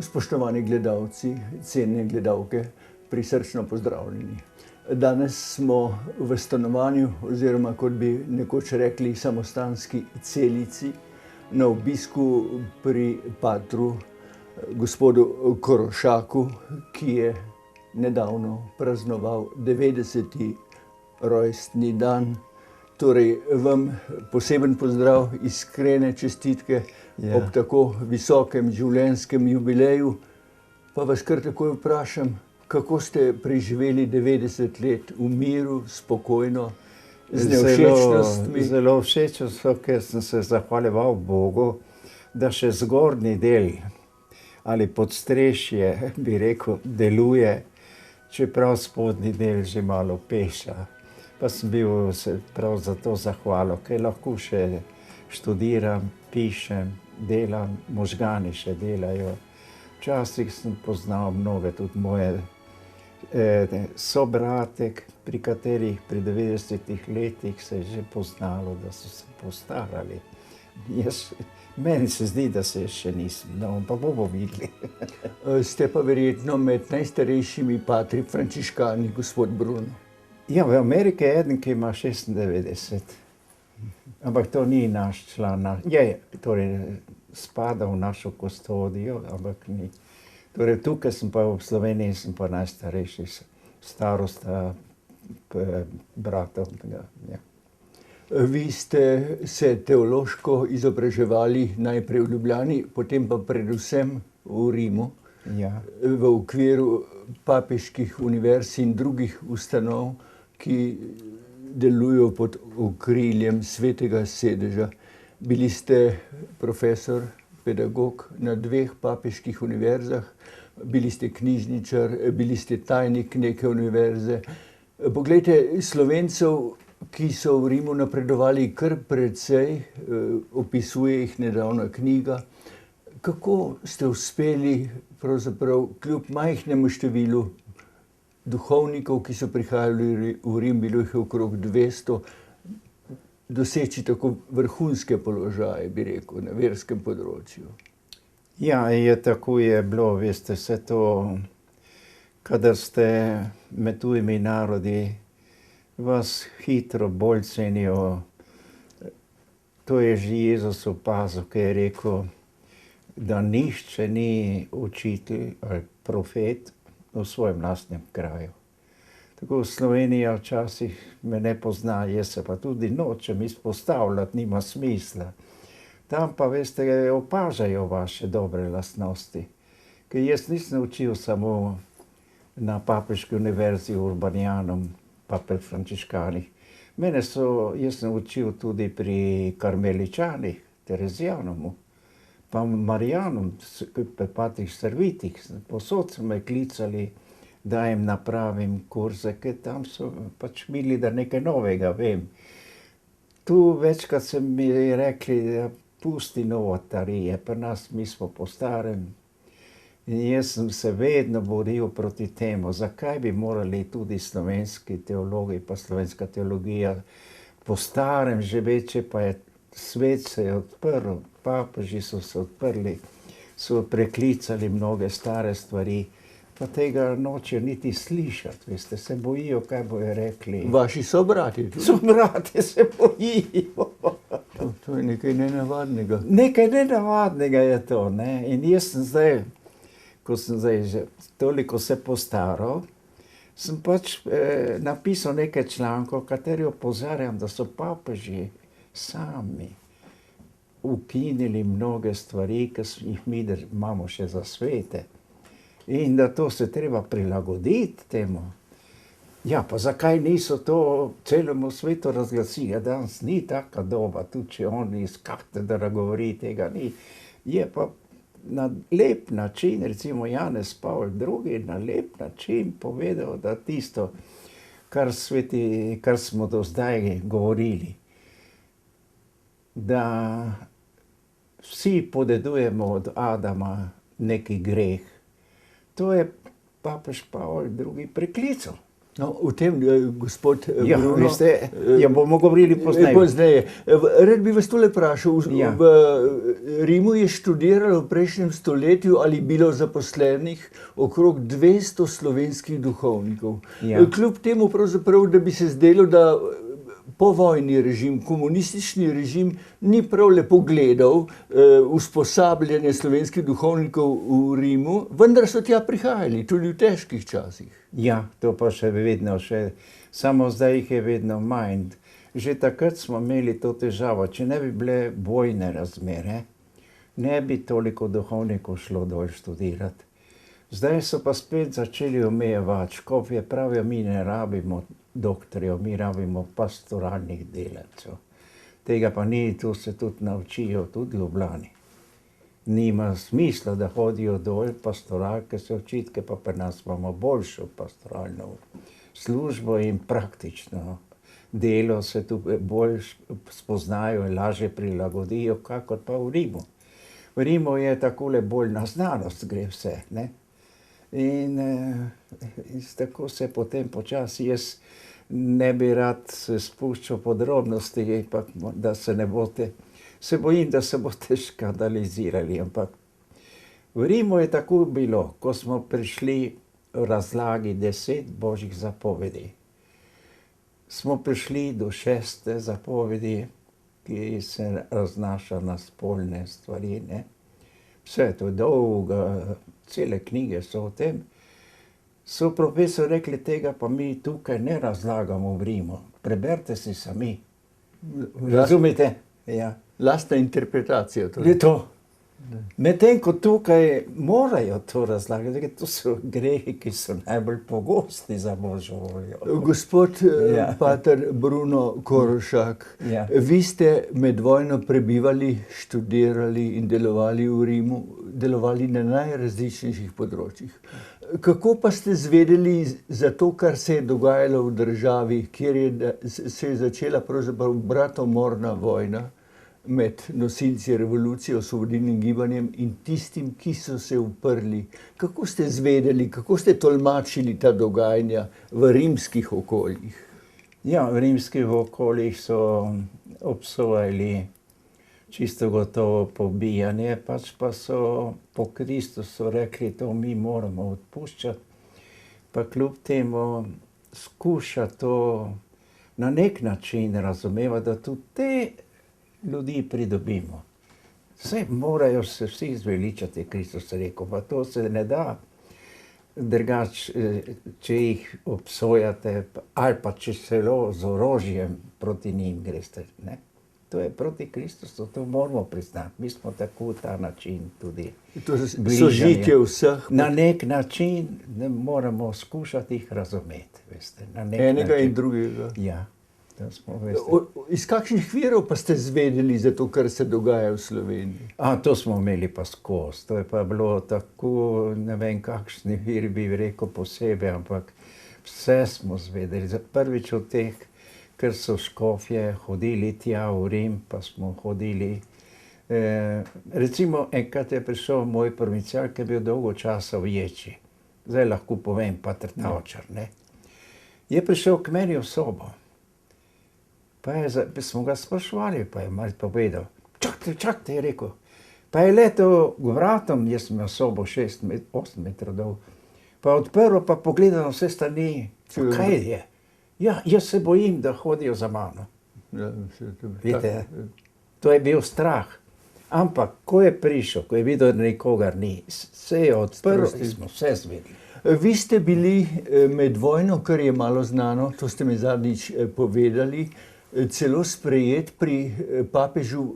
Spoštovani gledalci, cenjene gledalke, prisrčno pozdravljeni. Danes smo v stanovanju, oziroma kot bi nekoč rekli, samostanski celici, na obisku pri patru gospodu Korošaku, ki je nedavno praznoval 90. rojstni dan. Torej, vam poseben pozdrav, iskrene čestitke ob tako visokem življenjskem jubileju. Pa vas kar takoj vprašam, kako ste preživeli 90 let v miru, spokojno, z nevšečnostmi? Zelo všečno so, ker sem se zahvaljeval Bogu, da še zgornji del ali podstrešje, bi rekel, deluje, čeprav spodnji del že malo peša. Pa sem bil prav za to zahvalil, ker lahko še študiram, pišem, delam, možgani še delajo. Včasih sem poznal mnoge, tudi moje sobratek, pri katerih pri 90 letih se je že poznalo, da so se postarali. Meni se zdi, da se še nisem, no, pa bomo videli. Ste pa verjetno med najstarejšimi patri frančiškani, gospod Bruno. Ja, v Ameriki je eden, ki ima 96. Ampak to ni naš član. Torej, spada v našo kustodijo, ampak ni. Torej, tukaj sem pa v Sloveniji, sem pa najstarejši, starosta bratov. Ja. Vi ste se teološko izobraževali najprej v Ljubljani, potem pa predvsem v Rimu, v okviru papeških univerz in drugih ustanov, ki delujejo pod okriljem Svetega sedeža. Bili ste profesor, pedagog na 2 papeških univerzah, bili ste knjižničar, bili ste tajnik neke univerze. Poglejte, Slovencev, ki so v Rimu napredovali kar precej, opisuje jih nedavna knjiga. Kako ste uspeli, pravzaprav kljub majhnemu številu duhovnikov, ki so prihajali v Rim, bilo jih je okrog 200, doseči tako vrhunske položaje, bi rekel, na verskem področju? Ja, tako je bilo, veste, vse to, kadar ste med tujimi narodi, vas hitro bolj cenijo. To je že Jezus opazil, ki je rekel, da nihče ni učitelj ali profet v svojem lastnem kraju. Tako Slovenija včasih me ne pozna, jaz se pa tudi nočem izpostavljati, nima smisla. Tam pa, veste, opažajo vaše dobre lastnosti. Ker jaz nisem učil samo na papeški univerzi v Urbanianum, pa pri frančiškanih. Jaz sem učil tudi pri karmeličanih, Terezijanom, pa Marijanom, pri patrih servitih. Povsod so me klicali, da jim napravim kurze, ker tam so pač videli, da nekaj novega vem. Tu večkrat so mi rekli, da pusti novotarije, pri nas mi smo po starem. In jaz sem se vedno boril proti temu, zakaj bi morali tudi slovenski teologi pa slovenska teologija po starem živeti, če pa je svet se je odprl, papeži so se odprli, so preklicali mnoge stare stvari, pa tega nočejo niti slišati, veste, se bojijo, kaj bojo rekli. Vaši sobrati tudi? Sobrati se bojijo. To je nekaj nenavadnega. Nekaj nenavadnega je to, ne. In jaz sem zdaj, ko sem zdaj že toliko se postaral, sem pač napisal nekaj člankov, kateri opozarjam, da so papeži sami ukinili mnoge stvari, ki jih mi imamo še za svete. In da to se treba prilagoditi temu. Ja, pa zakaj niso to celemu svetu razglasili? Danes ni taka doba, tudi če oni iz katedra govori, tega ni. Je pa na lep način, recimo Janez Pavel II, na lep način povedal, da tisto, kar smo do zdaj govorili, da vsi podedujemo od Adama neki greh. To je papež Pavel II preklical. No, o tem, gospod Ja, Bruno, veste, bomo govorili pozneje. pozneje. Rad bi vas tole vprašal. Ja. V Rimu je študiralo v prejšnjem stoletju ali bilo zaposlenih okrog 200 slovenskih duhovnikov. Ja. Kljub temu pravzaprav, da bi se zdelo, da povojni režim, komunistični režim ni prav lepo gledal usposabljanje slovenskih duhovnikov v Rimu, vendar so tja prihajali tudi v težkih časih. Ja, to pa še vedno, samo zdaj jih je vedno manj. Že takrat smo imeli to težavo, če ne bi bile vojne razmere, ne bi toliko duhovnikov šlo dol študirati. Zdaj so pa spet začeli omejevati, škofje pravijo, mi ne rabimo doktorjev, mi rabimo pastoralnih delavcev. Tega pa ni, tu se tudi naučijo, tudi v Ljubljani. Nima smisla, da hodijo dol pastoralke se učiti, pa pri nas imamo boljšo pastoralno službo in praktično delo se tu bolj spoznajo in lažje prilagodijo, kakor pa v Rimu. V Rimu je takole bolj na znanost gre vse, ne? In tako se potem počasi, jaz ne bi rad se spuščal podrobnosti, da se ne boste, se bojim, da se boste škandalizirali, ampak v Rimu je tako bilo, ko smo prišli v razlagi 10 božjih zapovedi. Smo prišli do 6. zapovedi, ki se raznaša na spolne stvari, ne? Vse to je dolga, cele knjige so o tem. So profesor rekli, tega pa mi tukaj ne razlagamo v Rimu. Preberite si sami. Razumete? Ja. Lastna interpretacija. Je to. Medtem ko tukaj morajo to razlagati, to so grehi, ki so najbolj pogosti za Božjo voljo. Gospod pater Bruno Korošak, vi ste med vojno prebivali, študirali in delovali v Rimu, delovali na najrazličnejših področjih. Kako pa ste zvedeli za to, kar se je dogajalo v državi, kjer se je začela pravzaprav bratomorna vojna med nosilci revolucije, osvobodilnim gibanjem in tistim, ki so se uprli? Kako ste zvedeli, kako ste tolmačili ta dogajanja v rimskih okoljih? Ja, v rimskih okoljih so obsojali čisto gotovo pobijanje, pač pa so po Kristusu rekli, to mi moramo odpuščati, pa kljub temu skuša to na nek način razumevati, da tudi te ljudi pridobimo. Vse morajo se vsi zveličati, Kristus je rekel, pa to se ne da drugače, če jih obsojate, ali pa če celo z orožjem proti njim greste, ne? To je proti Kristusu, to moramo priznati. Mi smo tako ta način tudi sožitje vseh. Na nek način ne moramo skušati jih razumeti, veste. Enega in drugega. Ja. Iz kakšnih virov pa ste zvedeli za to, kar se dogaja v Sloveniji? To smo imeli pa skozi. To je pa bilo tako, ne vem, kakšni vir bi rekel posebej, ampak vse smo zvedeli. Prvič od teh, ker so škofje hodili tja v Rim, pa smo hodili. Recimo, enkrat je prišel moj provincial, ki je bil dolgo časa v Ječi. Zdaj lahko povem, pater Tavčar, ne. Je prišel k meni v sobo. Pa smo ga spraševali, pa je malo povedal. Čakajte, je rekel. Pa je letel k vratom, jaz sem imel sobo 6-8 metrov dolg. Pa odprl, pa pogledal vse strani. Kaj je? Ja, jaz se bojim, da hodijo za mano. Vidite, to je bil strah. Ampak, ko je prišel, ko je videl, da nikogar ni, se je odprl in smo vse zvedeli. Vi ste bili med vojno, kar je malo znano, to ste mi zadnjič povedali, celo sprejet pri papežu,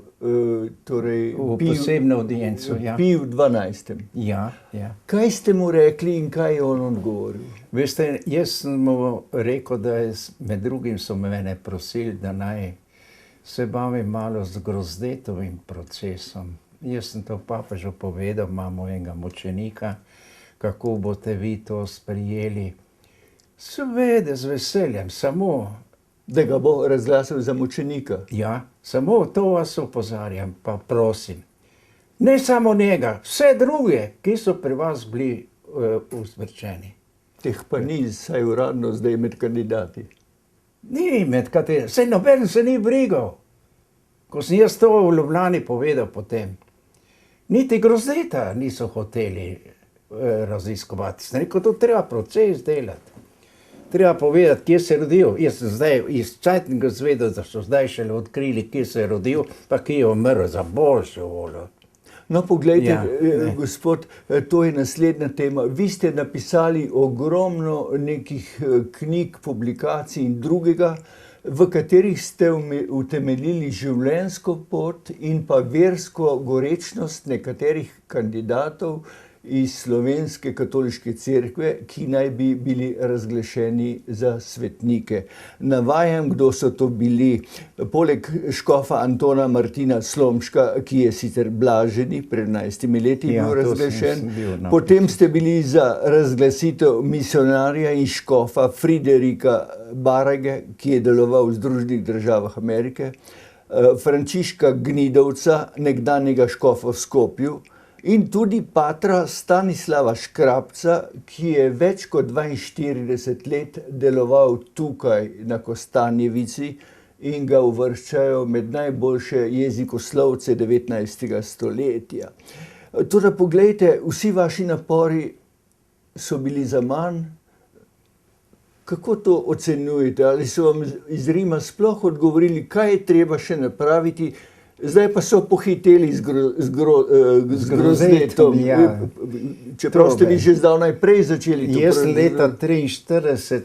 torej v posebno audienco, ja. Piju XII. Ja, ja. Kaj ste mu rekli in kaj je on odgovoril? Veste, jaz sem mu rekel, da med drugim so mene prosili, da naj se bavim malo z Grozdetovim procesom. Jaz sem to papežu povedal, imamo enega mučenika, kako boste vi to sprijeli. Seveda, z veseljem, samo da ga bo razglasil za mučenika. Ja, samo to vas opozarjam, pa prosim. Ne samo njega, vse druge, ki so pri vas bili usmrčeni. Teh pa ni, saj uradno zdaj med kandidati. Ni med kateri, saj noben se ni brigal. Ko sem jaz to v Ljubljani povedal potem, niti Grozdeta niso hoteli raziskovati. Sem rekel, to treba proces delati. Treba povedati, kje se je rodil. Jaz sem zdaj iz Čajtnega zvedel, da so zdaj šele odkrili, kje se je rodil, pa kje je umrl za boljšo voljo. No, poglejte, gospod, to je naslednja tema. Vi ste napisali ogromno nekih knjig, publikacij in drugega, v katerih ste utemeljili življenjsko pot in pa versko gorečnost nekaterih kandidatov iz Slovenske katoliške cerkve, ki naj bi bili razglašeni za svetnike. Navajam, kdo so to bili. Poleg škofa Antona Martina Slomška, ki je sicer blaženi, pred 11 leti bil razglašen. Potem ste bili za razglasitev misionarja in škofa Friderika Barage, ki je deloval v Združenih državah Amerike, Frančiška Gnidovca, nekdanjega škofa v Skopju, in tudi patra Stanislava Škrabca, ki je več kot 42 let deloval tukaj na Kostanjevici in ga uvrščajo med najboljše jezikoslovce 19. stoletja. Toda poglejte, vsi vaši napori so bili zaman. Kako to ocenjujete? Ali so vam iz Rima sploh odgovorili, kaj je treba še napraviti? Zdaj pa so pohiteli z Grozdetom. Čeprav ste vi že zdavnaj prej začeli to. Jaz sem leta 1943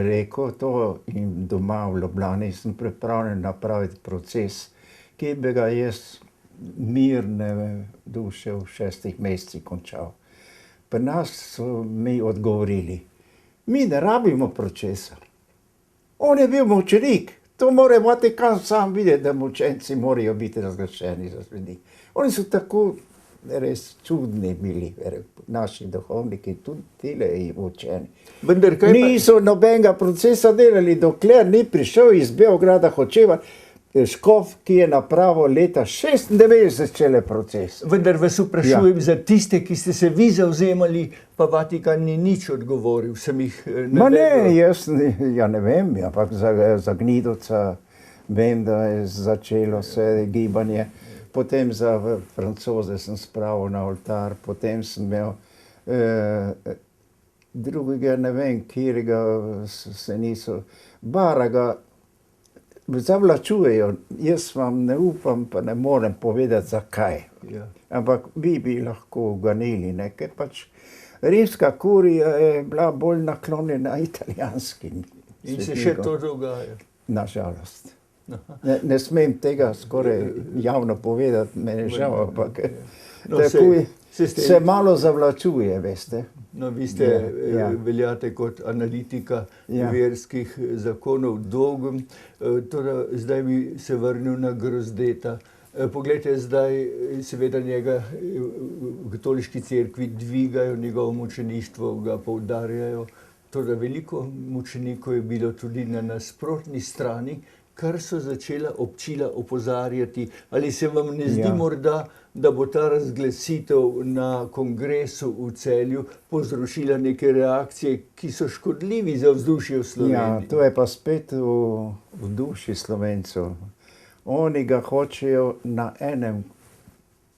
rekel to in doma v Ljubljani sem pripravljen napraviti proces, ki bi ga jaz mirne duše v 6 mesecih končal. Pri nas so mi odgovorili, mi ne rabimo procesa. On je bil mučenik. To mora Vatikan sam videti, da mučenci morajo biti razglašeni za svetnike. Oni so tako res čudni bili, naši duhovniki, tudi tile učeni. Niso nobenega procesa delali, dokler ni prišel iz Beograda Hočevar, škof, ki je napravil leta 96 čele proces. Vendar vas vprašujem za tiste, ki ste se vi zavzemali, pa Vatikan ni nič odgovoril, sem jih navedel. Jaz ne vem, ampak za Gnidovca vem, da je začelo se gibanje. Potem za Francoze sem spravil na oltar, potem sem imel drugega, ne vem, kjerega se niso, Baraga, zavlačujejo. Jaz vam ne upam, pa ne morem povedati, zakaj. Ampak vi bi lahko uganili, ker pač rimska kurija je bila bolj naklonjena italijanskim. In se še to dogaja? Nažalost. Ne smem tega skoraj javno povedati, meni je žal, ampak se malo zavlačuje, veste. No, vi ste veljate kot analitika verskih zakonov dolgem. Zdaj bi se vrnil na Grozdeta. Poglejte, zdaj seveda njega v katoliški cerkvi dvigajo, njegovo mučeništvo ga poudarjajo. Toda veliko mučenikov je bilo tudi na nasprotni strani, kar so začela občila opozarjati. Ali se vam ne zdi morda, da bo ta razglasitev na kongresu v Celju povzročila neke reakcije, ki so škodljivi za vzdušje v Sloveniji? Ja, to je pa spet v duši Slovencev. Oni ga hočejo na enem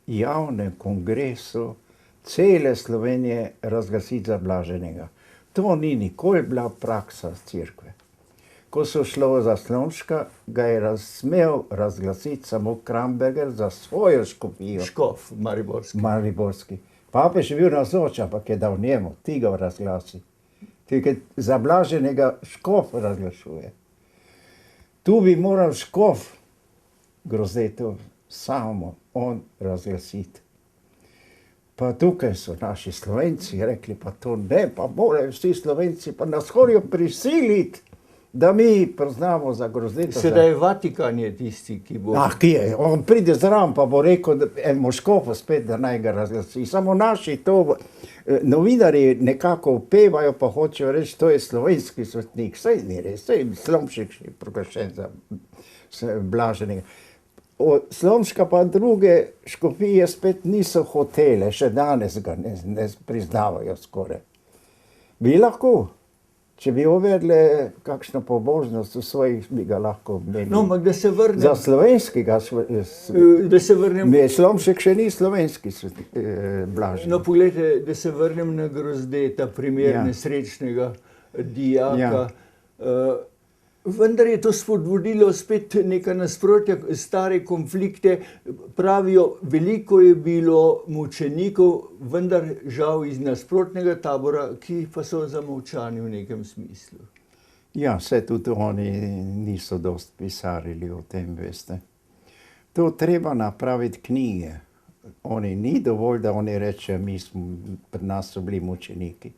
javnem kongresu cele Slovenije razglasiti za blaženega. To ni nikoli bila praksa cerkve. Ko so šlo za Slomška, ga je smel razglasiti samo Kramberger za svojo škofijo. Škof, mariborski. Mariborski. Papež je bil navzoč, ampak je dal njemu, ti ga razglasi. Ker za blaženega škof razglašuje. Tu bi moral škof Grozdetu samo on razglasiti. Pa tukaj so naši Slovenci rekli, pa to ne, pa morajo vsi Slovenci, pa nas hočejo prisiliti, da mi priznamo za Grozdeta. Sedaj Vatikan je tisti, ki bo... Ki je, on pride zraven, pa bo rekel, en škofu spet, da naj ga razglasi. Samo naši to, novinarji nekako upevajo, pa hočejo reči, to je slovenski svetnik. Saj ni res, saj Slomšek je proglašen za blaženega. Slomška pa druge škofije spet niso hotele, še danes ga ne priznavajo skoraj. Bi lahko. Če bi uvedli kakšno pobožnost v svojih, bi ga lahko imeli. No, ampak da se vrnem. Za slovenskega, Da se vrnem. Slomšek še ni slovenski blažen. No, poglejte, da se vrnem na Grozdeta, primer nesrečnega dijaka. Vendar je to spodbudilo spet neka nasprotja, stare konflikte. Pravijo, veliko je bilo mučenikov, vendar žal iz nasprotnega tabora, ki pa so zamolčani v nekem smislu. Ja, vse tudi oni niso dost pisarili o tem, veste. To treba napraviti knjige. Oni ni dovolj, da oni reče, pri nas so bili mučeniki.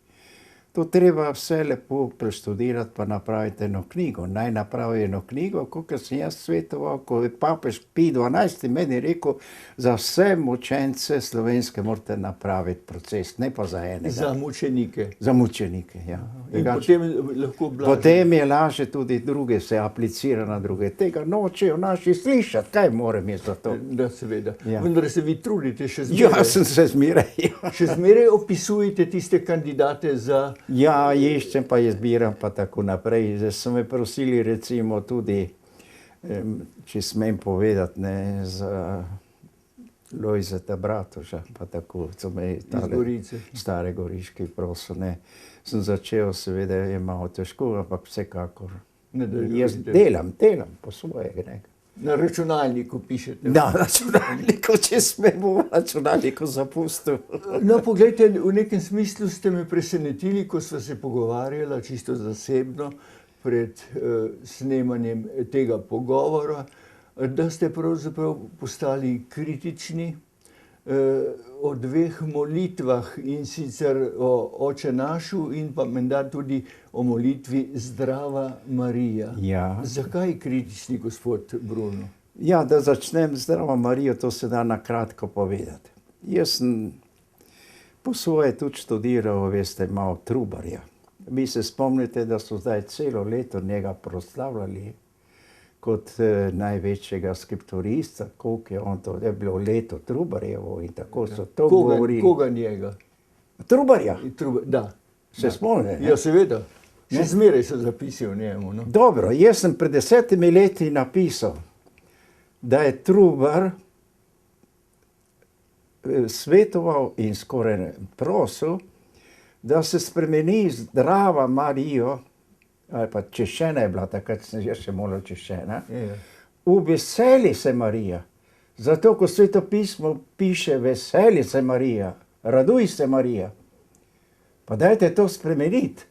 To treba vse lepo preštudirati, pa napraviti eno knjigo. Naj napravi eno knjigo, kakor sem jaz svetoval, ko je papež Pij XII meni rekel, za vse mučence slovenske morate napraviti proces, ne pa za enega. Za mučenike. Za mučenike, ja. In potem lahko blažje. Potem je lažje tudi druge, se aplicira na druge. Tega nočejo naši slišati, kaj moram jaz za to? Da, seveda. Vendar se vi trudite še zmeraj. Ja, sem se zmeraj. Še zmeraj opisujete tiste kandidate za... Ja, iščem pa izbiram pa tako naprej. Zdaj so me prosili recimo tudi, če smem povedati, ne, za Lojzeta Bratoža, pa tako, so me stare Goriške prosil, ne. Sem začel, seveda je malo težko, ampak vsekakor. Jaz delam po svoje, ne. Na računalniku pišete? Na računalniku, če smem v računalniku zapustil. No, poglejte, v nekem smislu ste me presenetili, ko sva se pogovarjala čisto zasebno pred snemanjem tega pogovora, da ste pravzaprav postali kritični o dveh molitvah, in sicer o Oče našu in pa menda tudi o molitvi Zdrava Marija. Ja. Zakaj kritični, gospod Bruno? Ja, da začnem Zdravo Marijo, to se da na kratko povedati. Jaz sem po svoje tudi študiral, veste, malo Trubarja. Vi se spomnite, da so zdaj celo leto njega proslavljali kot največjega skriptorista, koliko je on to, je bilo leto Trubarjevo in tako so to govorili. Koga njega? Trubarja? Da. Se spomnite? Ja, seveda. Še zmeraj so zapisi o njemu. No? Dobro, jaz sem pred 10 leti napisal, da je Trubar svetoval in skoraj prosil, da se spremeni Zdrava Marijo, ali pa Češena je bila, takrat sem že še malo Češena, v Veseli se Marija. Zato, ko Sveto pismo piše Veseli se Marija, raduj se Marija, pa dajte to spremeniti.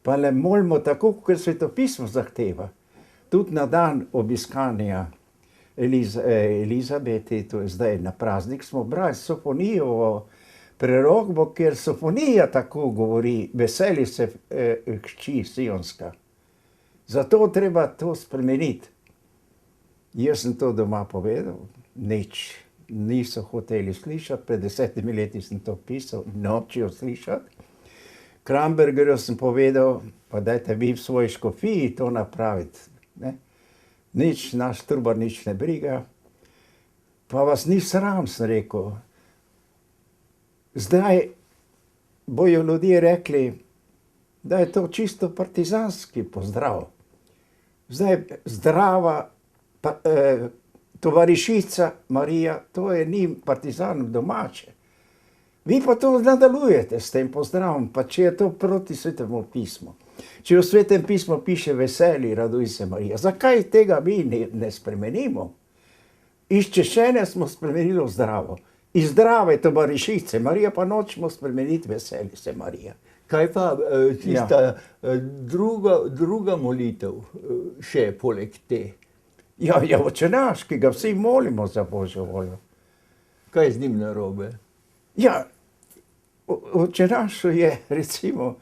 Pa le molimo tako, kot Sveto pismo zahteva. Tudi na dan obiskanja Elizabeti, to je zdaj na praznik, smo brali Sofonijevo prerokbo, ker Sofonija tako govori, veseli se hči Sionska. Zato treba to spremeniti. Jaz sem to doma povedal, niso hoteli slišati, pred 10 leti sem to pisal, nočejo slišati. Krambergerju sem povedal, pa dajte vi v svoji škofiji to napraviti. Naš Trubar nič ne briga. Pa vas ni sram, sem rekel. Zdaj bojo ljudje rekli, da je to čisto partizanski pozdrav. Zdaj Zdrava tovarišica Marija, to je ni partizan domače. Vi pa to nadaljujete s tem pozdravom, pa če je to proti Svetemu pismu. Če v Svetem pismu piše veseli, raduj se Marija, zakaj tega mi ne spremenimo? Iz Češene smo spremenili v Zdravo. Iz Zdrave tovarišice Marija pa nočemo spremeniti veseli se Marija. Kaj pa tista druga molitev še poleg te? Ja, Oče naš, ki ga vsi molimo za Božjo voljo. Kaj je z njim narobe? Ja, Oče naš je recimo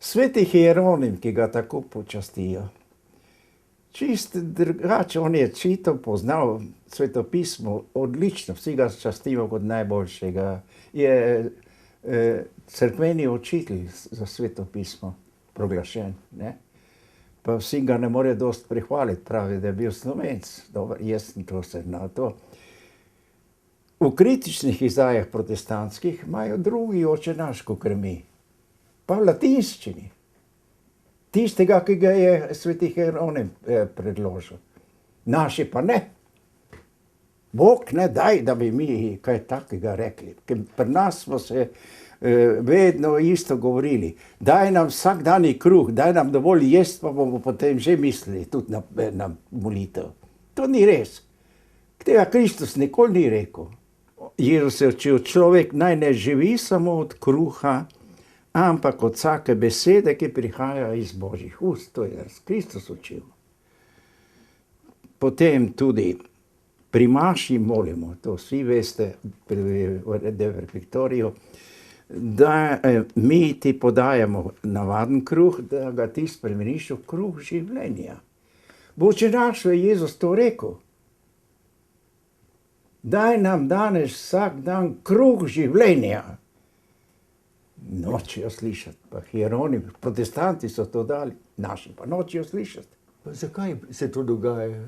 sveti hieronim, ki ga tako počastijo. Čist drugače, on je čital, poznal Sveto pismo odlično, vsi ga častimo kot najboljšega. Je cerkveni učitelj za Sveto pismo proglašen, ne? Pa vsi ga ne more dosti prihvaliti, pravi, da je bil Slovenc. Dobro, jaz sem to se na to. V kritičnih izdajah protestantskih imajo drugi Oče naš, kakor mi. pa v latinščini. Tistega, ki ga je sveti Hieronim predložil. Naši pa ne. Bog ne daj, da bi mi kaj takega rekli. Ker pri nas smo se vedno isto govorili. Daj nam vsak dan kruh, daj nam dovolj jesti, pa bomo potem že mislili tudi na molitev. To ni res. Tega Kristus nikoli ni rekel. Jezus je učil, človek naj ne živi samo od kruha, ampak od vsake besede, ki prihaja iz Božjih ust. To je Kristus učil. Potem tudi pri maši molimo, to vsi veste, pri Viktoriju, da mi ti podajamo navaden kruh, da ga ti spremeniš v kruh življenja. V Očenašu je Jezus to rekel. Daj nam danes vsak dan kruh življenja. Nočejo slišati, pa Hieronim, protestanti so to dali, naši pa nočejo slišati. Pa zakaj se to dogaja?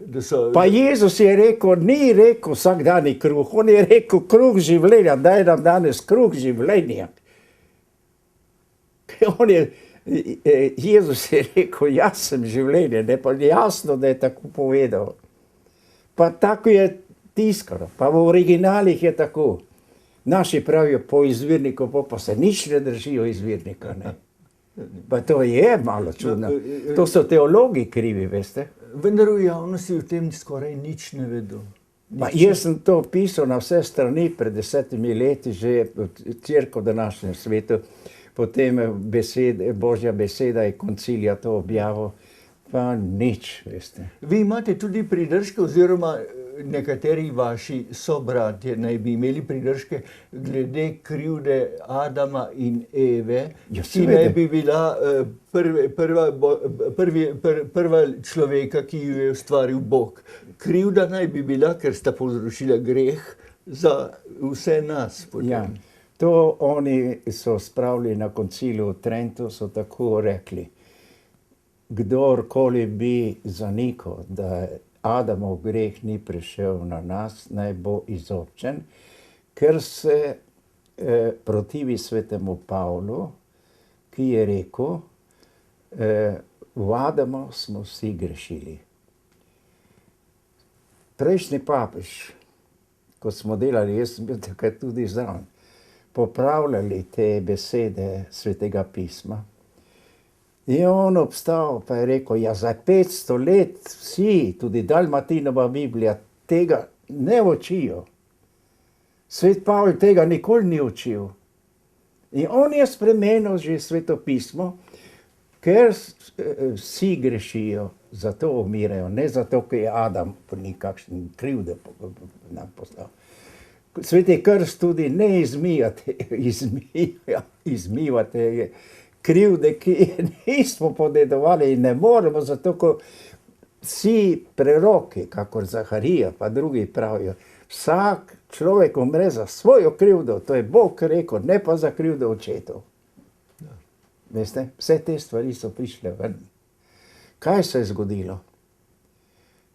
Pa Jezus je rekel, ni rekel vsak dan kruh, on je rekel kruh življenja, daj nam danes kruh življenja. Jezus je rekel, jaz sem življenje, ne pa jasno, da je tako povedal. Pa tako je tiskano, pa v originalih je tako. Naši pravijo po izvirniku, pa se nič ne držijo izvirnika, ne. Pa to je malo čudno. To so teologi krivi, veste. Vendar v javnosti o tem skoraj nič ne vedo. Jaz sem to pisal na vse strani pred 10 leti, že Cerkev v današnjem svetu, potem Božja beseda je koncilija to objavil, pa nič, veste. Vi imate tudi pridržke, oziroma nekateri vaši sobratje naj bi imeli pridržke glede krivde Adama in Eve, ki naj bi bila prva človeka, ki jo je ustvaril Bog. Krivda naj bi bila, ker sta povzročila greh za vse nas. Ja, to oni so spravili na koncilu v Trentu, so tako rekli. Kdorkoli bi zanikal, da Adamov greh ni prišel na nas, naj bo izobčen, ker se protivi svetemu Pavlu, ki je rekel, v Adamu smo vsi grešili. Prejšnji papež, ko smo delali, jaz sem bil takrat tudi zraven, popravljali te besede svetega pisma, in on obstal, pa je rekel, ja, za 500 let vsi, tudi Dalmatinova Biblija, tega ne učijo. Svet Pavel tega nikoli ni učil. In on je spremenil že svetopismo, ker vsi grešijo, zato umirajo, ne zato, ker je Adam nikakšen krivde nam poslal. Sveti krst tudi ne izmivate krivde, ki nismo podedovali in ne moremo, zato ko vsi preroki, kakor Zaharija, pa drugi pravijo, vsak človek umre za svojo krivdo, to je Bog rekel, ne pa za krivdo očetov. Veste, vse te stvari so prišle ven. Kaj se je zgodilo?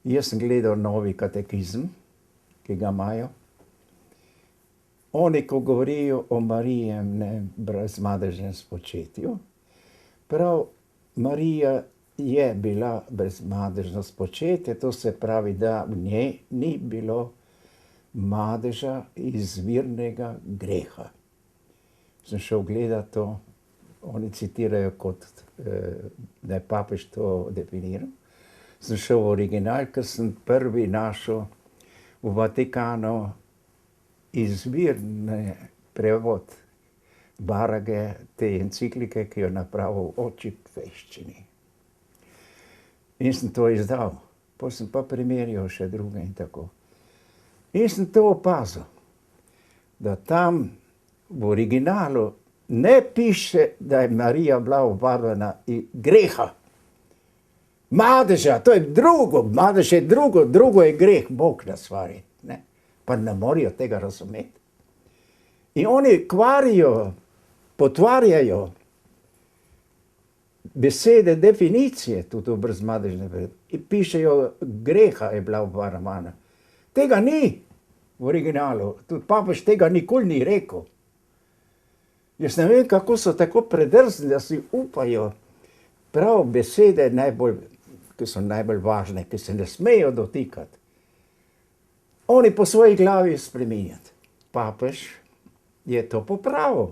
Jaz sem gledal novi katekizem, ki ga imajo. Oni, ko govorijo o Marijem brezmadežnem spočetju, prav Marija je bila brezmadežno spočetje, to se pravi, da v njej ni bilo madeža izvirnega greha. Sem šel gledati to, oni citirajo kot, da je papež to definiral. Sem šel v original, ker sem prvi našel v Vatikanu izvirni prevod Barage, te enciklike, ki jo napravil oči veščini. In sem to izdal. Potem sem pa primerjal še druge in tako. In sem to opazil, da tam v originalu ne piše, da je Marija bila obarvana iz greha. Madeža, to je drugo, madež je drugo, drugo je greh, Bog nas stvari. Pa ne morajo tega razumeti. In oni kvarijo, potvarjajo besede, definicije tudi v brezmadežne besede. In pišejo, greha je bila obarvana. Tega ni v originalu. Tudi papež tega nikoli ni rekel. Jaz ne vem, kako so tako predrzni, da si upajo prav besede najbolj, ki so najbolj važne, ki se ne smejo dotikati. Oni po svoji glavi spreminjati. Papež je to popravil.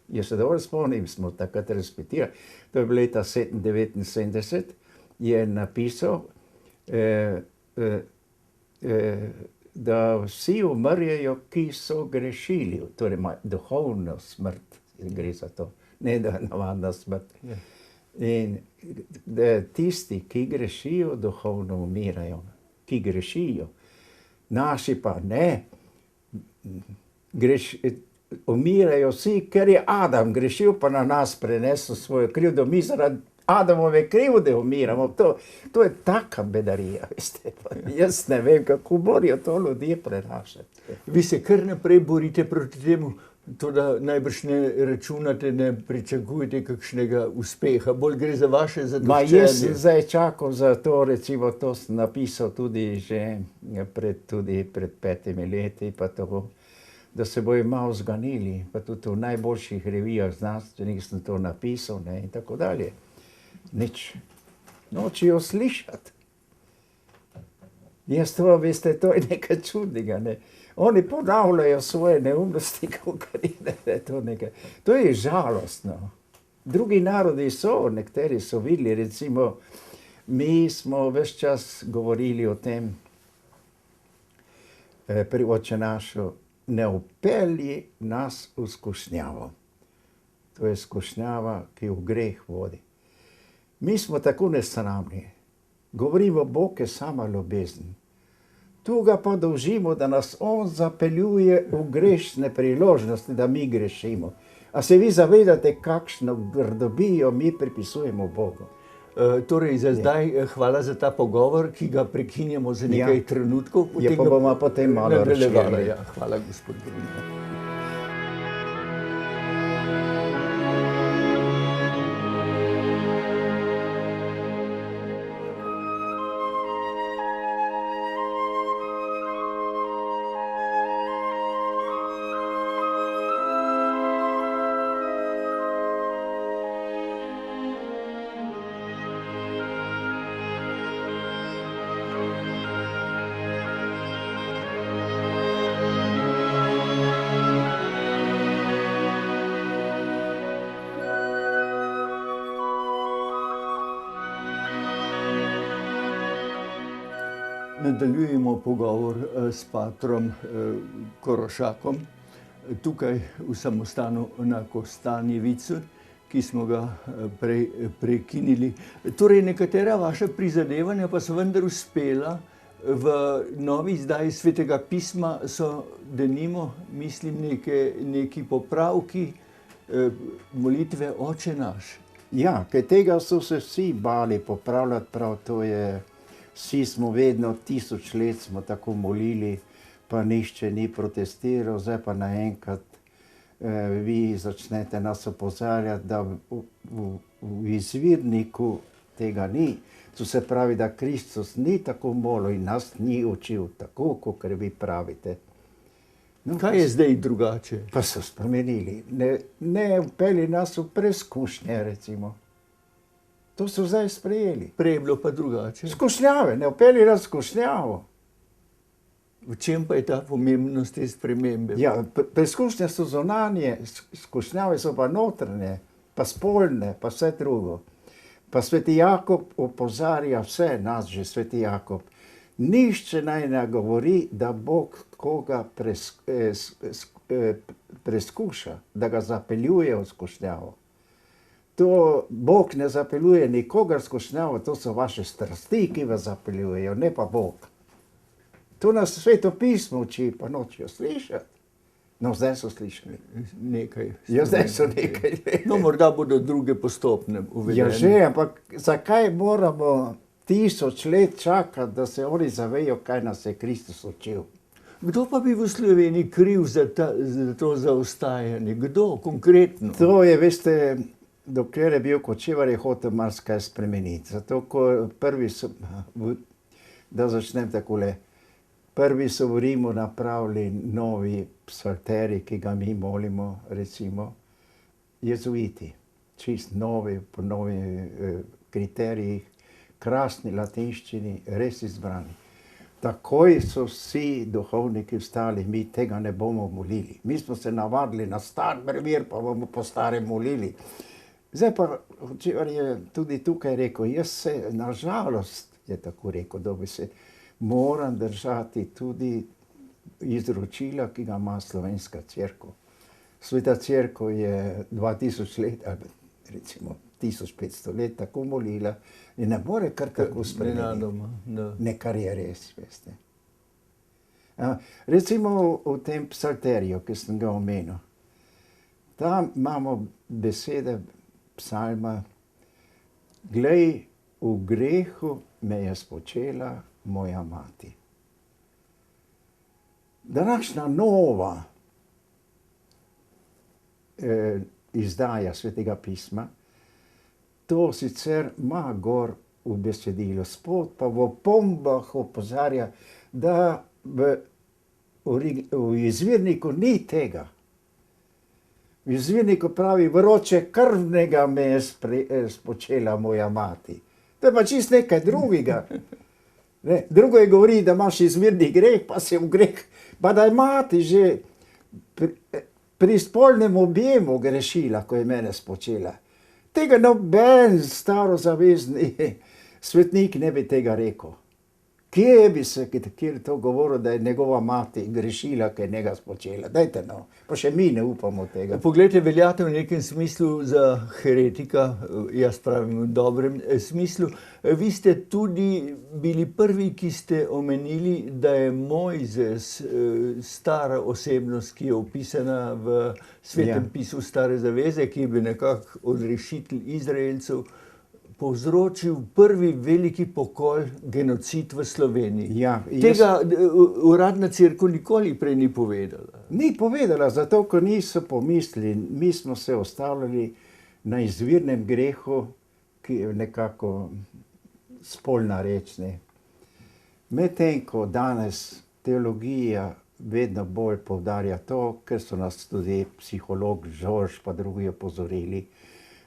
Jaz se dobro spomnim, smo takrat respektirali. To je bilo leta 1979, je napisal, da vsi umrjejo, ki so grešili. Torej ima duhovno smrt, gre za to, ne da je navadna smrt. In da tisti, ki grešijo, duhovno umirajo. Ki grešijo. Naši pa ne. Umirajo vsi, ker je Adam grešil, pa na nas prenesel svojo krivdo. Mi zaradi Adamove krivde umiramo. To je taka bedarija, veste. Jaz ne vem, kako morajo to ljudje prenašati. Vi se kar naprej borite proti temu, to da najbrž ne računate, ne pričakujete kakšnega uspeha. Bolj gre za vaše zadoščenje. Jaz zdaj čakam za to, recimo to sem napisal tudi že pred 5 leti, pa tako, da se bojo malo zganili, pa tudi v najboljših revijah znanstvenih sem to napisal, ne, in tako dalje. Nič. Nočejo slišati. Jaz to, veste, to je nekaj čudnega, ne. Oni ponavljajo svoje neumnosti, to je žalostno. Drugi narodi so, nekateri so videli, recimo, mi smo ves čas govorili o tem, pri Oče našu, ne vpelji nas v skušnjavo. To je skušnjava, ki v greh vodi. Mi smo tako nesramni. Govorimo, Bog je sama ljubezen. Tu ga pa dolžimo, da nas on zapeljuje v grešne priložnosti, da mi grešimo. A se vi zavedate, kakšno grdobijo mi pripisujemo Bogu? Torej, za zdaj hvala za ta pogovor, ki ga prekinjamo za nekaj trenutkov. Ja, pa bomo potem malo razširili. Ja, hvala, gospod Grina. Nadaljujemo pogovor s patrom Korošakom, tukaj v samostanu na Kostanjevicu, ki smo ga prej prekinili. Torej, nekatera vaša prizadevanja pa so vendar uspela. V novi izdaji Svetega pisma so, denimo, mislim, neki popravki molitve Oče naš. Ja, kaj tega so se vsi bali popravljati, prav to je. Vsi smo vedno 1000 let smo tako molili, pa nihče ni protestiral, zdaj pa naenkrat vi začnete nas opozarjati, da v izvirniku tega ni. To se pravi, da Kristus ni tako molil in nas ni učil tako, kot vi pravite. No, kaj je zdaj drugače? Pa so spremenili. Ne vpeli nas v preizkušnje, recimo. To so zdaj sprejeli. Prej je bilo pa drugače. Skušnjave, ne vpeli nas skušnjavo. V čem pa je ta pomembnost te spremembe? Ja, preizkušnje so zunanje, skušnjave so pa notranje, pa spolne, pa vse drugo. Pa sveti Jakob opozarja vse nas, že sveti Jakob. Nihče naj ne govori, da Bog koga preskuša, da ga zapeljuje v skušnjavo. To Bog ne zapeljuje nikogar skušnjavo, to so vaše strasti, ki vas zapeljujejo, ne pa Bog. To nas Sveto pismo uči, pa nočejo slišati. No, zdaj so slišali. Nekaj. Ja, zdaj so nekaj. No, morda bodo druge postopne uvedene. Ja, že, ampak zakaj moramo 1000 let čakati, da se oni zavejo, kaj nas je Kristus učil? Kdo pa bi v Sloveniji kriv za to zaostajanje? Kdo konkretno? To je, veste, dokler je bil Kočevar, je hotel marsikaj spremeniti. Zato, ko prvi so, da začnem takole, prvi so v Rimu napravili novi psalterij, ki ga mi molimo, recimo, jezuiti, čist novi, po novih kriterijih, krasni latinščini, res izbrani. Takoj so vsi duhovniki vstali, mi tega ne bomo molili. Mi smo se navadili na star brevir, pa bomo po starem molili. Zdaj pa, Hočevar je tudi tukaj rekel, jaz se, nažalost, je tako rekel, da bi se moram držati tudi izročila, ki ga ima Slovenska cerkev. Sveta cerkev je 2000 let, ali recimo 1500 let tako molila in ne more kar tako spremeniti. Ne, kar je res, veste. Recimo v tem psalteriju, ki sem ga omenil, tam imamo besede psalma: glej, v grehu me je spočela moja mati. Današnja nova izdaja Svetega pisma to sicer ima gor v besedilu, spod pa v opombah opozarja, da v izvirniku ni tega. V izvirniku pravi: vroče krvnega me je spočela moja mati. To je pa čisto nekaj drugega. Ne, drugo je govori, da imaš izvirni greh, pa si v greh, pa da je mati že pri spolnem objemu grešila, ko je mene spočela. Tega noben starozavezni svetnik ne bi tega rekel. Kje bi se kjer to govoril, da je njegova mati grešila, ker je njega spočela? Dajte no, pa še mi ne upamo tega. Poglejte, veljate v nekem smislu za heretika, jaz pravim v dobrem smislu. Vi ste tudi bili prvi, ki ste omenili, da je Mojzes stara osebnost, ki je opisana v Svetem pismu Stare zaveze, ki je bil nekako odrešitelj Izraelcev, povzročil prvi veliki pokol, genocid v Sloveniji. Tega uradna cerkev nikoli prej ni povedala. Ni povedala, zato ker niso pomislili. Mi smo se ustavljali na izvirnem grehu, ki je nekako spolna reč. Medtem ko danes teologija vedno bolj poudarja to, ker so nas tudi psiholog Žorž pa drugi opozorili,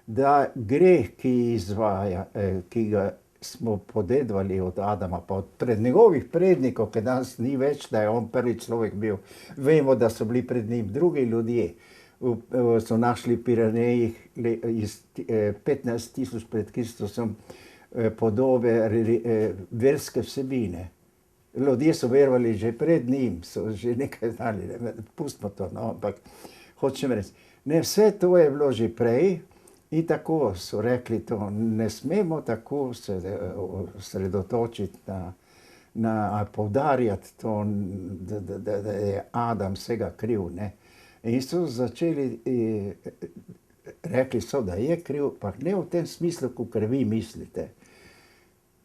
da greh, ki ga smo podedovali od Adama, pa od njegovih prednikov, ki danes ni več, da je on prvi človek bil. Vemo, da so bili pred njim drugi ljudje. So našli v Pirenejih iz 15 tisoč pred Kristusom podobe verske vsebine. Ljudje so verovali že pred njim, so že nekaj znali. Pustimo to, no, ampak hočem reči. Ne, vse to je bilo že prej. In tako so rekli to, ne smemo tako se osredotočiti na poudarjati to, da je Adam vsega kriv, ne. In so začeli, rekli so, da je kriv, pa ne v tem smislu, kakor vi mislite.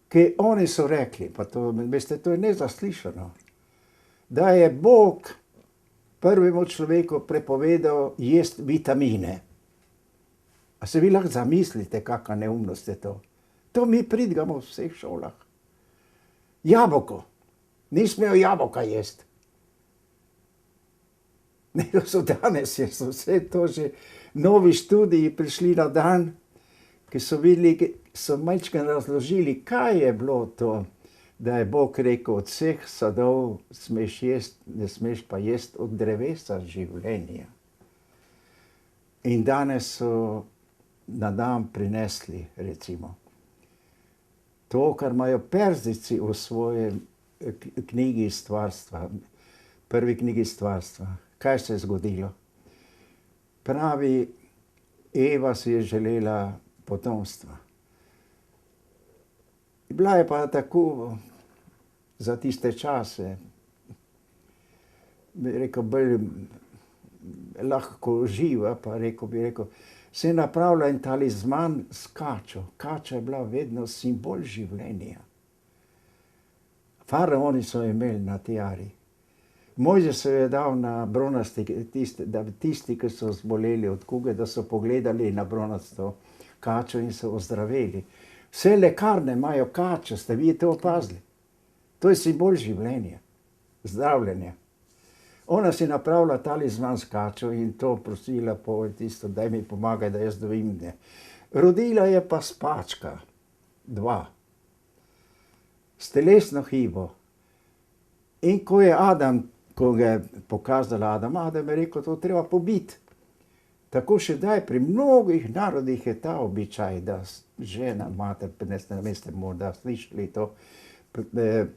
Ker oni so rekli, pa to, veste, to je nezaslišano, da je Bog prvemu človeku prepovedal jesti vitamine. A se vi lahko zamislite, kakšna neumnost je to? To mi pridigamo v vseh šolah. Jabolko. Ni smel jabolka jesti. Ne, so danes so vse to že novi študiji prišli na dan, ki so videli, so majčkeno razložili, kaj je bilo to, da je Bog rekel, od vseh sadov smeš jesti, ne smeš pa jesti od drevesa življenja. In danes so na dan prinesli, recimo, to, kar imajo Perzijci v svojem knjigi stvarstva, prvi knjigi stvarstva. Kaj se je zgodilo? Pravi, Eva si je želela potomstva. Bila je pa tako za tiste čase, bi rekel, bolj lahko živa, pa bi rekel, se je napravila en talizman s kačo. Kača je bila vedno simbol življenja. Faraoni so imeli na tiari. Mojzes se je dal na bronasti, da tisti, ki so zboleli od kuge, da so pogledali na bronasto kačo in so ozdraveli. Vse lekarne imajo kačo, ste vi to opazili? To je simbol življenja, zdravljenja. Ona si napravila talizman s kačo in to prosila po tisto, daj mi pomagaj, da jaz dobim. Ne. Rodila je pa spačka, 2, s telesno hibo. In ko je Adam, ko ga je pokazal Adam je rekel, to treba pobiti. Tako še daj, pri mnogih narodih je ta običaj, da žena, mater, ne veste, morda slišali to,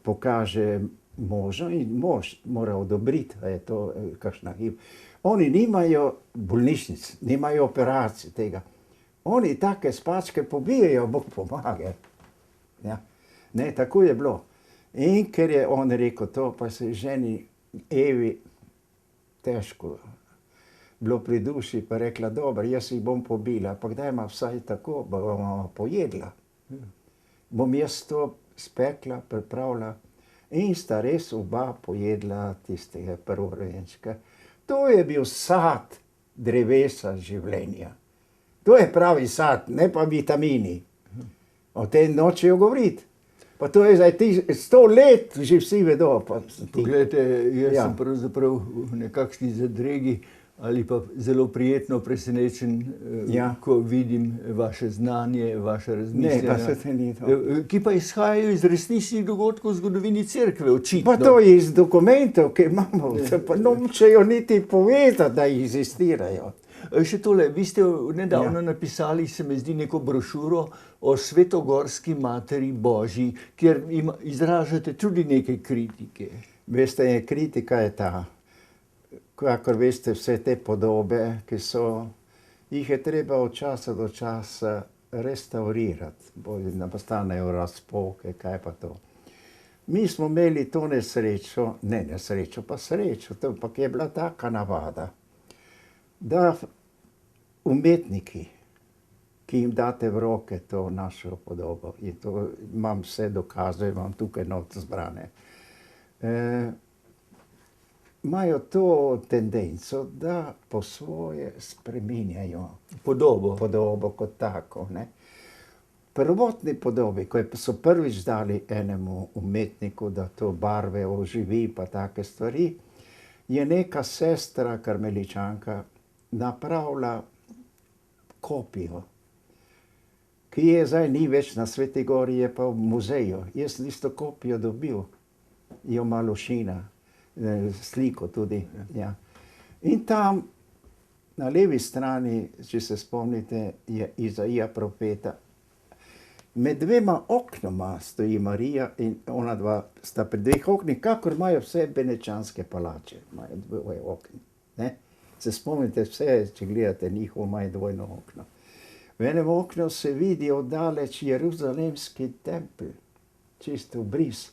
pokaže možu in mož mora odobriti, da je to kakšna hiba. Oni nimajo bolnišnic, nimajo operacij tega. Oni take spačke pobijajo, Bog pomaga. Ja. Ne, tako je bilo. In ker je on rekel to, pa se ženi Evi težko bilo pri duši, pa rekla, dobro, jaz jih bom pobila, pa kdaj ima vsaj tako, bom pojedla. Bom jaz to spekla, pripravila in sta res oba pojedla tistega prvorojenčka. To je bil sad drevesa življenja. To je pravi sad, ne pa vitamini. O tem nočejo govoriti. Pa to je zdaj 100 let, že vsi vedo. Poglejte, jaz sem pravzaprav v nekakšni zadregi ali pa zelo prijetno presenečen, ko vidim vaše znanje, vaše razmišljanja, ki pa izhajajo iz resničnih dogodkov v zgodovini cerkve, očitno. Pa to je iz dokumentov, ki imamo, pa nočejo niti povedati, da existirajo. Še tole, vi ste nedavno napisali, se mi zdi, neko brošuro o Svetogorski materi Božji, kjer izražate tudi nekaj kritike. Veste, kritika je ta, kakor veste, vse te podobe, ki so, jih je treba od časa do časa restaurirati, da postanejo razpoke, kaj pa to. Mi smo imeli to nesrečo, pa srečo, ampak je bila taka navada, da umetniki, ki jim date v roke to našo podobo, in to imam vse dokaze, imam tukaj not zbrane, imajo to tendenco, da po svoje spreminjajo podobo kot tako. Ne. Prvotni podobi, ko so prvič dali enemu umetniku, da to barve oživi pa take stvari, je neka sestra karmeličanka napravila kopijo, ki je zdaj ni več na Sveti Gori, je pa v muzeju. Jaz sem isto kopijo dobil, jo ima Lošina, sliko tudi. Ja. In tam na levi strani, če se spomnite, je Izaija profeta. Med 2 oknoma stoji Marija in ona dva sta pri 2 oknih, kakor imajo vse benečanske palače, imajo 2 okna. Ne? Se spomnite vse, če gledate njihovo, imajo 2 okno. V enem oknu se vidi oddaleč Jeruzalemski tempelj, čisto vbris.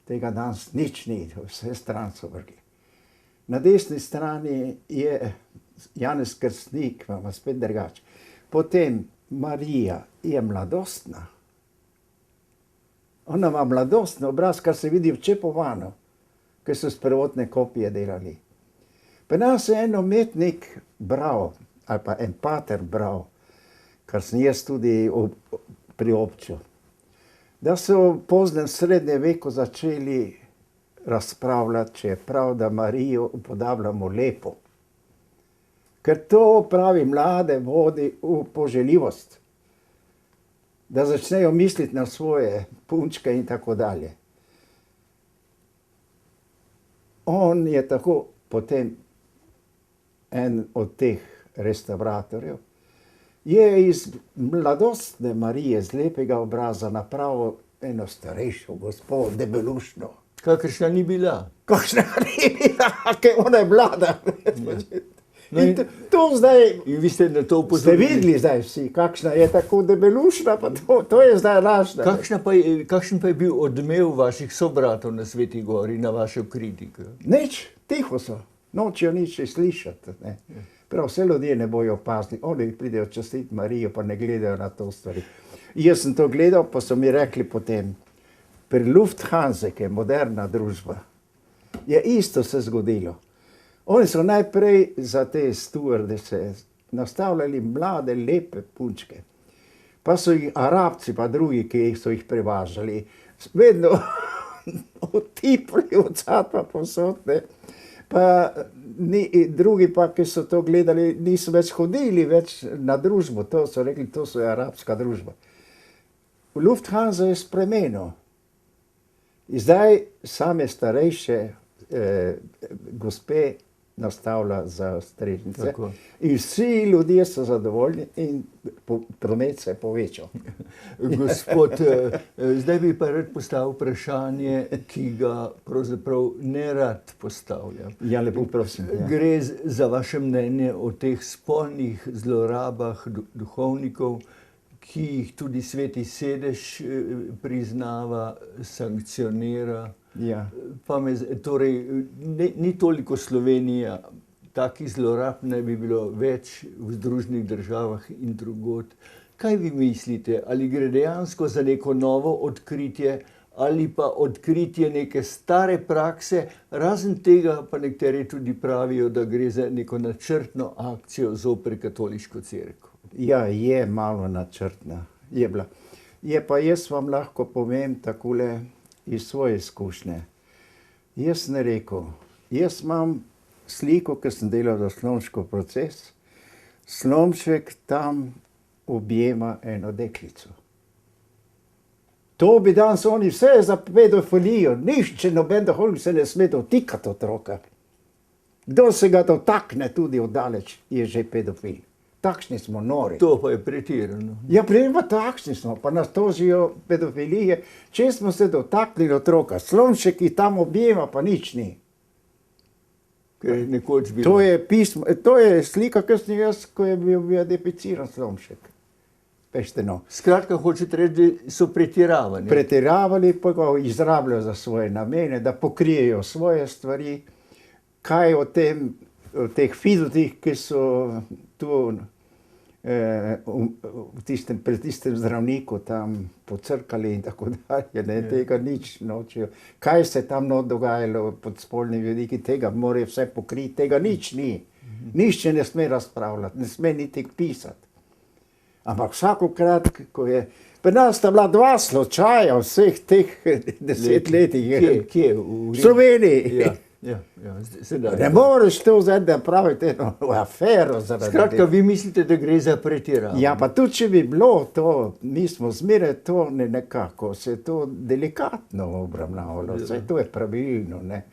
Tega danes nič ni, vse stran so vrgli. Na desni strani je Janez Krstnik, imamo spet drugače. Potem Marija je mladostna. Ona ima mladostni obraz, kar se vidi včepovano, ker so s prvotne kopije delali. Pa nas je en umetnik bral, ali pa en pater bral, kar sem jaz tudi priobčil, da so v poznem srednjem veku začeli razpravljati, če je prav, da Marijo upodabljamo lepo. Ker to, pravi, mlade vodi v poželjivost, da začnejo misliti na svoje punčke in tako dalje. On je tako potem en od teh restauratorjev, je iz mladostne Marije, z lepega obraza, napravil eno starejšo gospo, debelušno. Kakršna ni bila. Kakšna ni bila, ker ona je mlada. In to zdaj, in vi ste na to upozorili. Ste videli zdaj vsi, kakšna je tako debelušna, pa to je zdaj lažna. Kakšen pa je bil odmev vaših sobratov na Sveti Gori, na vašo kritiko? Nič, tiho so, nočejo nič slišati. Ne. Prav, vse ljudje ne bojo opazni, oni pridejo častiti Marijo, pa ne gledajo na to stvari. Jaz sem to gledal, pa so mi rekli potem, pri Lufthansa, ki je moderna družba, je isto se zgodilo. Oni so najprej za te stewardese nastavljali mlade, lepe punčke. Pa so jih Arabci, pa drugi, ki so jih prevažali, vedno otipali od sad pa posod, ne. Pa drugi pa, ki so to gledali, niso več hodili več na družbo, to so rekli, to so arabska družba. Lufthansa je spremenil. In zdaj same starejše gospe nastavlja za strežnice. Tako. In vsi ljudje so zadovoljni in promet se je povečal. Gospod, zdaj bi pa rad postavil vprašanje, ki ga pravzaprav ne rad postavljam. Ja, lepo prosim. Ja. Gre za vaše mnenje o teh spolnih zlorabah duhovnikov, ki jih tudi Sveti sedež priznava, sankcionira. Ja. Pa torej, ni toliko Slovenija, takih zlorab ne bi bilo več v Združenih državah in drugod. Kaj vi mislite, ali gre dejansko za neko novo odkritje ali pa odkritje neke stare prakse, razen tega pa nekateri tudi pravijo, da gre za neko načrtno akcijo zoper katoliško cerkev? Ja, je malo načrtna, je bila. Je pa jaz vam lahko povem takole iz svoje izkušnje. Jaz sem rekel, jaz imam sliko, ki sem delal za Slomškov proces. Slomšek tam objema eno deklico. To bi danes oni vse za pedofilijo. Nihče, noben duhovnik se ne sme dotikati otroka. Kdo se ga dotakne tudi oddaleč, je že pedofil. Takšni smo nori. To pa je pretirano. Ja, pa takšni smo, pa nas tožijo pedofilije. Če smo se dotaknili otroka, Slomšek, ki tam objema, pa nič ni. Ker je nekoč bilo. To je pismo, to je slika, ki sem jaz, ko je bil beatificiran Slomšek. Veste, no. Skratka, hočete reči, da so pretiravani. Pretiravali, pa ga izrabljajo za svoje namene, da pokrijejo svoje stvari. Kaj o tem, o teh fizotih, ki so tu pri tistem zdravniku tam pocrkali in tako dalje, ne, tega nič nočejo. Kaj se tam dogajalo pod spolnimi vidiki, tega morajo vse pokriti, tega nič ni. Nihče ne sme razpravljati, ne sme niti pisati. Ampak vsakokrat, ko je... Pri nas sta bila dva slučaja vseh teh 10 letih. Kje? V Sloveniji. Ja, sedaj. Ne moreš to zdaj, da pravite eno afero zaradi. Skratka, vi mislite, da gre za pretiravanje? Ja, pa tudi, če bi bilo to, mi smo zmeraj to nekako, se je to delikatno obravnavalo, vse to je pravilno, ne.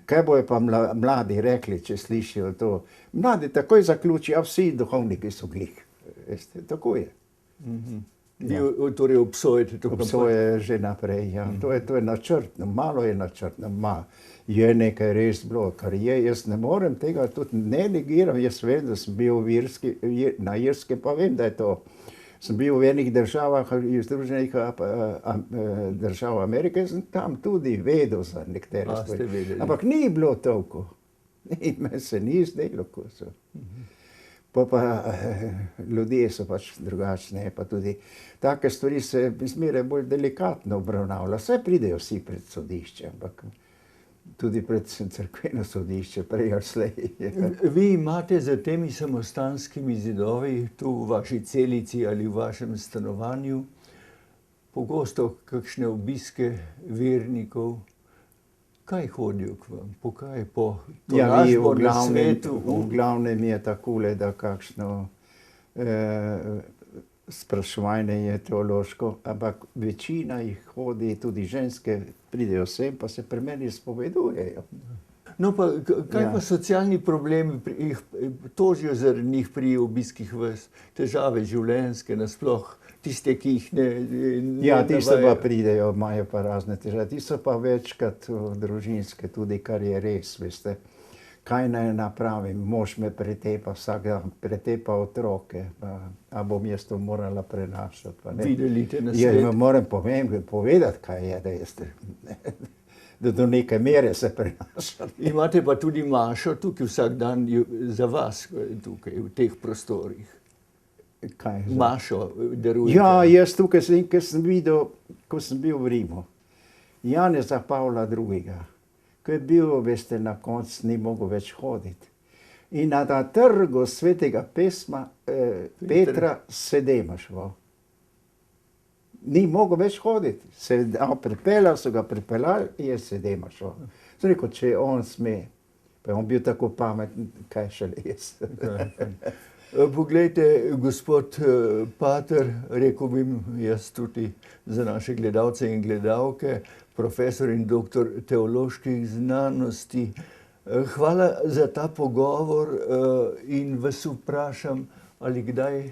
Kaj bojo pa mladi rekli, če slišijo to? Mladi takoj zaključijo, vsi duhovniki so glih. Veste, tako je. Vi torej obsojate to? Obsoje že naprej, ja. To je načrtno, malo je načrtno, je nekaj res bilo, kar je, jaz ne morem tega, tudi ne negiram, jaz vem, da sem bil na Irskem, pa vem, da je to. Sem bil v enih državah, Združenih držav Amerike, sem tam tudi vedel za nekatere stvari. Ampak ni bilo toliko. Meni se ni zdelo, ko so. Pa ljudje so pač drugačne, pa tudi take stvari se zmeraj bolj delikatno obravnavljajo. Saj pridejo vsi pred sodišče, ampak tudi pred cerkveno sodišče, prej ali slej. Vi imate za temi samostanskimi zidovi, tu v vaši celici ali v vašem stanovanju, pogosto kakšne obiske vernikov. Kaj hodijo k vam? Po kaj? Po tolažbo na svetu? V glavnem je takole, da kakšno spraševanje je teološko, ampak večina jih hodi, tudi ženske pridejo sem, pa se pri meni spovedujejo. No pa, kaj pa socialni problemi, jih tožijo zaradi njih pri obiskih vas, težave življenjske nasploh, tiste, ki jih ne Ja, tiste pa pridejo, imajo pa razne težave, ti so pa večkrat družinske tudi, kar je res, veste. Kaj naj napravim, mož me pretepa vsak dan, pretepa otroke, a bom jaz to morala prenašati, pa ne. Vi delite na svet. Ja, moram povedati, kaj je, da jeste. Da do neke mere se prenaša. Imate pa tudi mašo tukaj vsak dan za vas, tukaj, v teh prostorih. Kaj? Mašo darujete. Ja, jaz tukaj sem, ker sem videl, ko sem bil v Rimu, Janeza Pavla II., ko je bil, veste, na koncu ni mogel več hoditi. In na trgu svetega pesma Petra Sedemaševal. Ni mogel več hoditi. So ga pripeljali in je Sedemaševal. Sem rekel, če on sme, Pa je on bil tako pameten, kaj šele jaz. Poglejte, gospod pater, rekel bi jaz tudi za naše gledalce in gledalke, profesor in doktor teoloških znanosti. Hvala za ta pogovor in vas vprašam, ali kdaj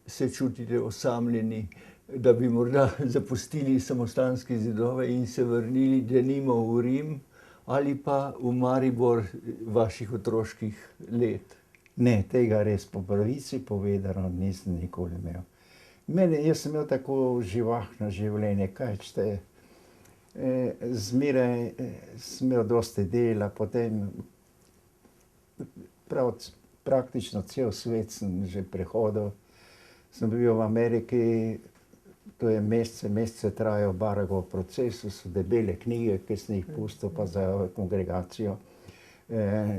se čutite osamljeni, da bi morda zapustili samostanske zidove in se vrnili denimo v Rim ali pa v Maribor vaših otroških let? Ne, tega res po pravici povedano nisem nikoli imel. Jaz sem imel tako živahno življenje, kaj čete, zmeraj sem imel dosti dela, potem praktično cel svet sem že prehodil. Sem bil v Ameriki, to je mesece trajal Baragov proces, so debele knjige, ki sem jih pustil pa za kongregacijo.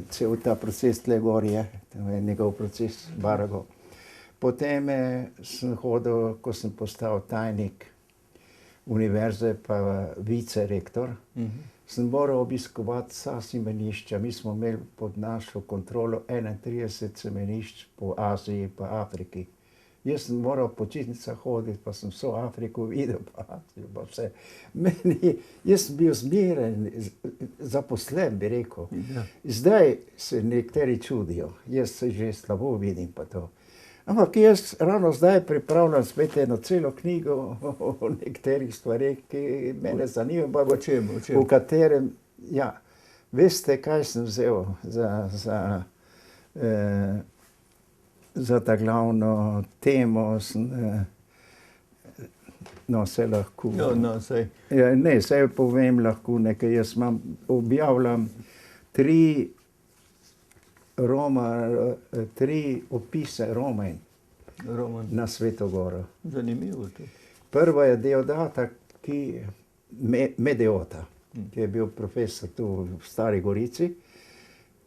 Cel ta proces tle gor je, to je njegov proces, Baragov. Potem sem hodil, ko sem postal tajnik univerze pa vicerektor, sem moral obiskovati vsa semenišča. Mi smo imeli pod našo kontrolo 31 semenišč po Aziji pa Afriki. Jaz sem moral v počitnicah hoditi, pa sem vso Afriko videl, pa Azijo, pa vse. Jaz sem bil zmeraj zaposlen, bi rekel. Zdaj se nekateri čudijo, jaz se že slabo vidim pa to. Ampak jaz ravno zdaj pripravljam spet eno celo knjigo o nekaterih stvareh, ki mene zanimajo, v katerem, ja, veste, kaj sem vzel za ta glavno temo, no, se lahko. Ne, saj povem lahko nekaj, jaz objavljam 3 opise Romanj na Sveto goro. Zanimivo to. Prva je Deodata, Medeota, ki je bil profesor tu v Stari Gorici,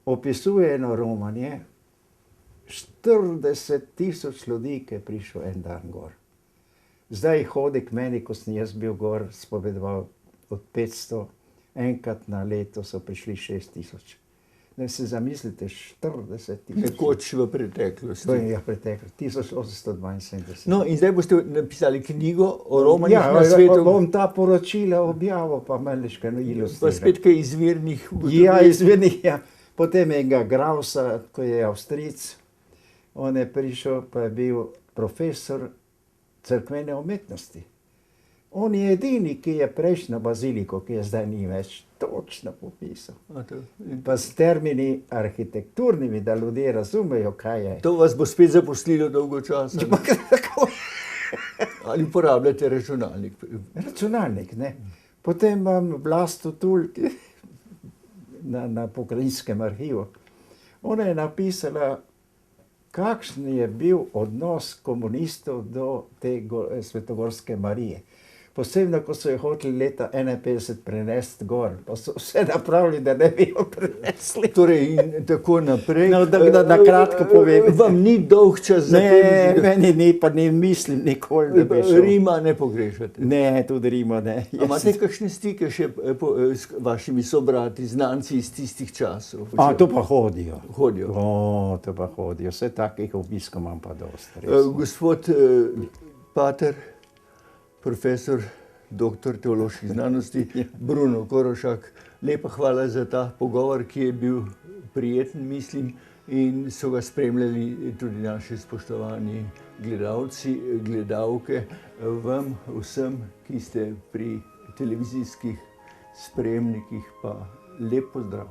opisuje eno Romanje, 40,000 ljudi, ki je prišel en dan gor. Zdaj hodi k meni, ko sem jaz bil gor, spovedoval od 500, enkrat na leto so prišli 6,000. Ne se zamislite, 40,000. Nekoč v preteklosti. To je preteklost, 1872. No, in zdaj boste napisali knjigo o Romanjih na svetu. Ja, bom ta poročila objavil, pa malečko ilustriral. Pa spet kaj izvirnih ugotovitev. Ja, izvirnih, ja. Potem enega Grausa, ko je Avstrijec, on je prišel, pa je bil profesor cerkvene umetnosti. On je edini, ki je prejšnjo baziliko, ki je zdaj ni več, točno popisal. Pa s termini arhitekturnimi, da ljudje razumejo, kaj je. To vas bo spet zaposlilo dolgo časa. Ali uporabljate računalnik? Računalnik, ne. Potem imam Vlasto Tul na pokrajinskem arhivu. Ona je napisala, kakšen je bil odnos komunistov do te Svetogorske Marije. Posebno, ko so jo hoteli leta 51 prenesti gor, pa so vse napravili, da ne bi jo prenesli. Torej in tako naprej. No, da kratko povem. Vam ni dolg čas za tem? Ne, meni ni, pa ne mislim nikoli, da bi šel. Rima ne pogrešate? Ne, tudi Rima ne. Imate kakšne stike še s vašimi sobrati, znanci iz tistih časov? To pa hodijo. Hodijo? To pa hodijo. Vse takih obiskov imam pa dosti. Gospod pater, profesor, doktor teoloških znanosti, Bruno Korošak, lepa hvala za ta pogovor, ki je bil prijeten, mislim, in so ga spremljali tudi naši spoštovani gledalci, gledalke. Vam vsem, ki ste pri televizijskih sprejemnikih, pa lep pozdrav.